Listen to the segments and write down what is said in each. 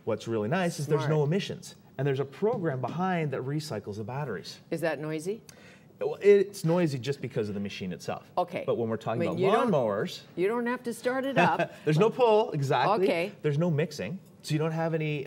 what's really nice is there's no emissions. And there's a program behind that recycles the batteries. Is that noisy? Well, it's noisy just because of the machine itself. Okay. But when we're talking about lawnmowers... You don't have to start it up. There's no pull, exactly. Okay. There's no mixing, so you don't have any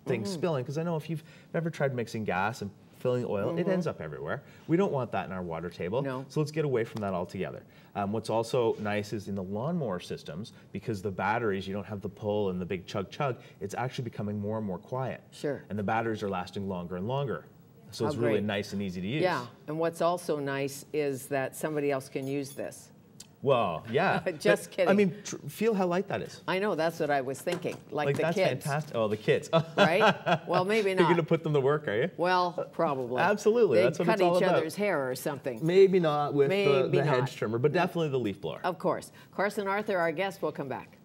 things spilling. Because I know if you've ever tried mixing gas and filling oil, it ends up everywhere. We don't want that in our water table. No. So let's get away from that altogether. What's also nice is in the lawnmower systems, because the batteries, you don't have the pull and the big chug-chug, it's actually becoming more and more quiet. Sure. And the batteries are lasting longer and longer. So it's really nice and easy to use. Yeah, and what's also nice is that somebody else can use this. Well, yeah. Just kidding. I mean, feel how light that is. I know, that's what I was thinking. Like the that's kids. Fantastic. Oh, the kids. Right? Well, maybe not. You're going to put them to work, are you? Well, probably. Absolutely. That's what it's all about. Cut each other's hair or something. Maybe not with the hedge trimmer, but definitely the leaf blower. Of course. Carson Arthur, our guest, will come back.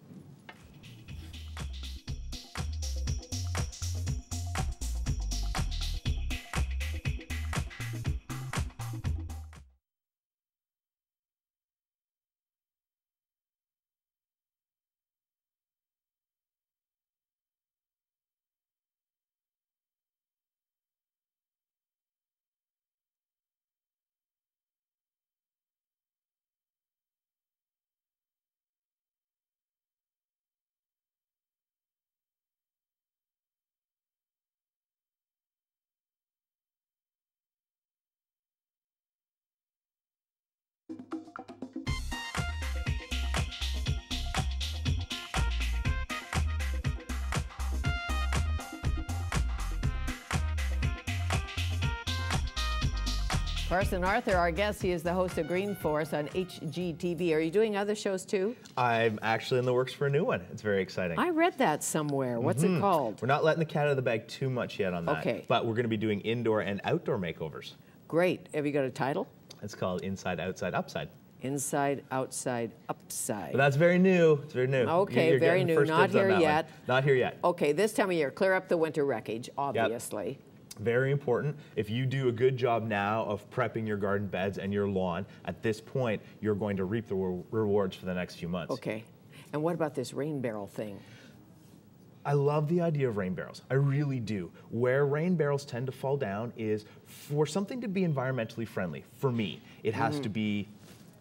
Carson Arthur, our guest, he is the host of Green Force on HGTV. Are you doing other shows too? I'm actually in the works for a new one. It's very exciting. I read that somewhere. What's it called? We're not letting the cat out of the bag too much yet on that. Okay. But we're going to be doing indoor and outdoor makeovers. Great. Have you got a title? It's called Inside, Outside, Upside. Inside, Outside, Upside. But that's very new. It's very new. Okay, very new. Not here yet. Not here yet. Okay, this time of year, clear up the winter wreckage, obviously. Yep. Very important. If you do a good job now of prepping your garden beds and your lawn, at this point, you're going to reap the rewards for the next few months. Okay. And what about this rain barrel thing? I love the idea of rain barrels. I really do. Where rain barrels tend to fall down is for something to be environmentally friendly. For me, it has to be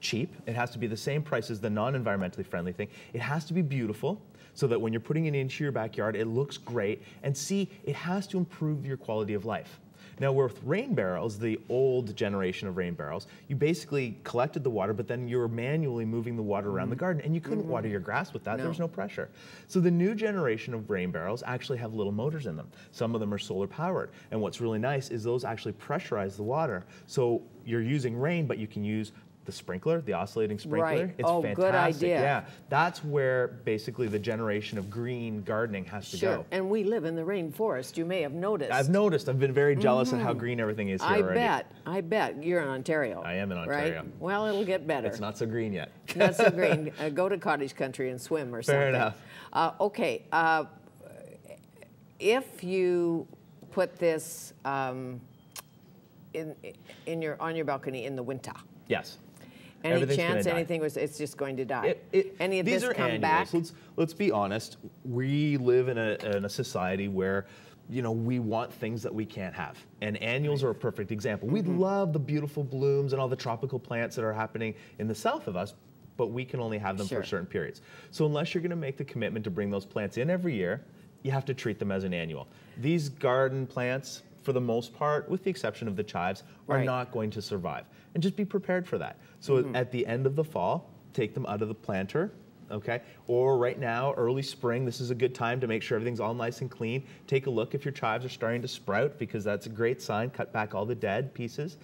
cheap. It has to be the same price as the non-environmentally friendly thing. It has to be beautiful, so that when you're putting it into your backyard, it looks great. And C, it has to improve your quality of life. Now, with rain barrels, the old generation of rain barrels, you basically collected the water, but then you were manually moving the water around the garden, and you couldn't water your grass with that. There was no pressure. So the new generation of rain barrels actually have little motors in them. Some of them are solar powered. And what's really nice is those actually pressurize the water. So you're using rain, but you can use the sprinkler, the oscillating sprinkler. Right. It's fantastic. Good idea. Yeah, that's where basically the generation of green gardening has to go. And we live in the rainforest. You may have noticed. I've noticed. I've been very jealous of how green everything is here already. I bet. You're in Ontario. I am in Ontario. Right? Well, it'll get better. It's not so green yet. Not so green. Go to cottage country and swim or something. Fair enough. Okay. If you put this on your balcony in the winter. Yes. Any chance anything it's just going to die? Any of these this are come annuals. back? Let's be honest. We live in a society where, you know, we want things that we can't have. And annuals are a perfect example. We love the beautiful blooms and all the tropical plants that are happening in the south of us, but we can only have them for certain periods. So unless you're going to make the commitment to bring those plants in every year, you have to treat them as an annual. These garden plants, for the most part, with the exception of the chives, are not going to survive. And just be prepared for that. So at the end of the fall, take them out of the planter, okay? Or right now, early spring, this is a good time to make sure everything's all nice and clean. Take a look if your chives are starting to sprout, because that's a great sign. Cut back all the dead pieces.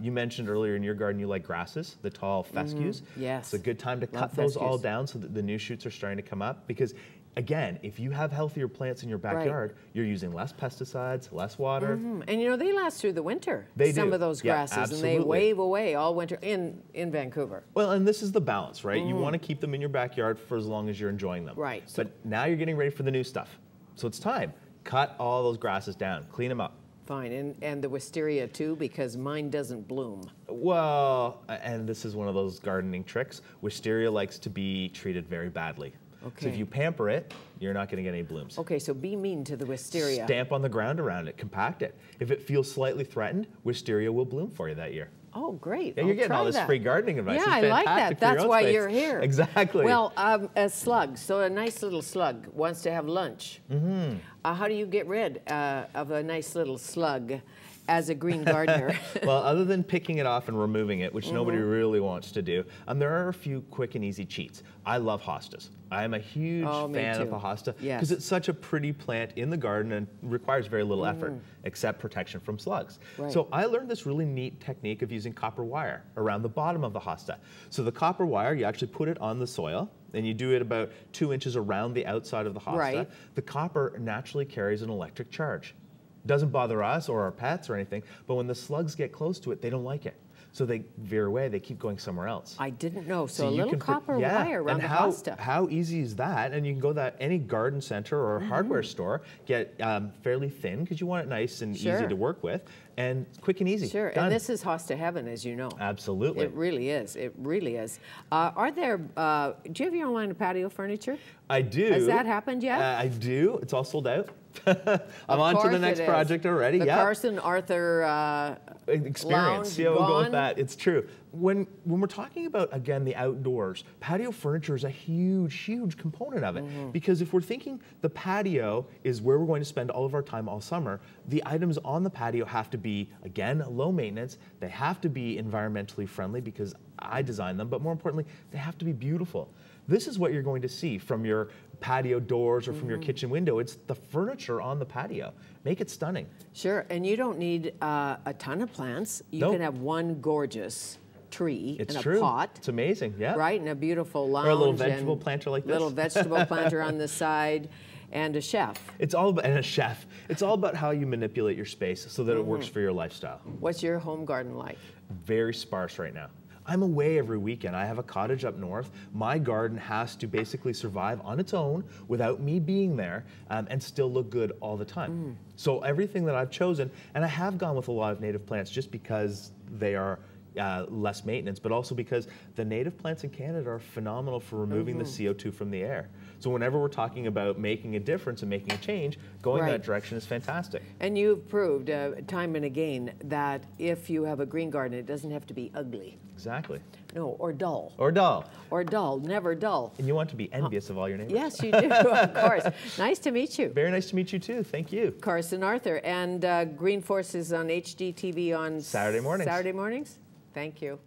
You mentioned earlier in your garden you like grasses, the tall fescues. Yes. It's a good time to cut those all down so that the new shoots are starting to come up, because again, if you have healthier plants in your backyard, you're using less pesticides, less water. And you know, they last through the winter, some of those grasses, and they wave away all winter in Vancouver. Well, and this is the balance, right? You want to keep them in your backyard for as long as you're enjoying them. Right. But now you're getting ready for the new stuff. So it's time. Cut all those grasses down. Clean them up. Fine. And the wisteria too, because mine doesn't bloom. Well, and this is one of those gardening tricks. Wisteria likes to be treated very badly. Okay. So if you pamper it, you're not going to get any blooms. Okay, so be mean to the wisteria. Stamp on the ground around it, compact it. If it feels slightly threatened, wisteria will bloom for you that year. Oh, great. Yeah, you're getting all this free gardening advice. Yeah, I like that. That's why you're here. Exactly. Well, a slug, so a nice little slug wants to have lunch. How do you get rid of a nice little slug as a green gardener? Well, other than picking it off and removing it, which nobody really wants to do, there are a few quick and easy cheats. I love hostas. I am a huge fan of a hosta because it's such a pretty plant in the garden and requires very little effort, except protection from slugs. Right. So I learned this really neat technique of using copper wire around the bottom of the hosta. So the copper wire, you actually put it on the soil, and you do it about 2 inches around the outside of the hosta. Right. The copper naturally carries an electric charge. Doesn't bother us or our pets or anything, but when the slugs get close to it, they don't like it. So they veer away, they keep going somewhere else. I didn't know. So a little copper wire around the hosta. How easy is that? And you can go to any garden center or hardware store, get fairly thin because you want it nice and easy to work with, and quick and easy. Sure, Done. and this is hosta heaven, as you know. Absolutely. It really is. It really is. Are there, do you have your own line of patio furniture? I do. Has that happened yet? I do. It's all sold out. I'm on to the next project already. The Carson Arthur experience. Yeah, we'll go with that. It's true. When we're talking about, again, the outdoors, patio furniture is a huge, huge component of it. Because if we're thinking the patio is where we're going to spend all of our time all summer, the items on the patio have to be, again, low maintenance. They have to be environmentally friendly because I designed them, but more importantly, they have to be beautiful. This is what you're going to see from your patio doors or from your kitchen window. It's the furniture on the patio. Make it stunning. Sure, and you don't need a ton of plants. You can have one gorgeous tree in a pot. It's amazing, yeah. Right, and a beautiful lounge. Or a little vegetable planter like this. Little vegetable planter on the side, and a chef. It's all about, and a chef. It's all about how you manipulate your space so that it works for your lifestyle. What's your home garden like? Very sparse right now. I'm away every weekend. I have a cottage up north. My garden has to basically survive on its own without me being there and still look good all the time. So everything that I've chosen, and I have gone with a lot of native plants just because they are less maintenance, but also because the native plants in Canada are phenomenal for removing the CO2 from the air. So whenever we're talking about making a difference and making a change, going that direction is fantastic. And you've proved time and again that if you have a green garden, it doesn't have to be ugly. Exactly. No, or dull. Or dull. Or dull, never dull. And you want to be envious of all your neighbors. Yes, you do, of course. Nice to meet you. Very nice to meet you too. Thank you. Carson Arthur. And Green Force is on HGTV on Saturday mornings. Saturday mornings? Thank you.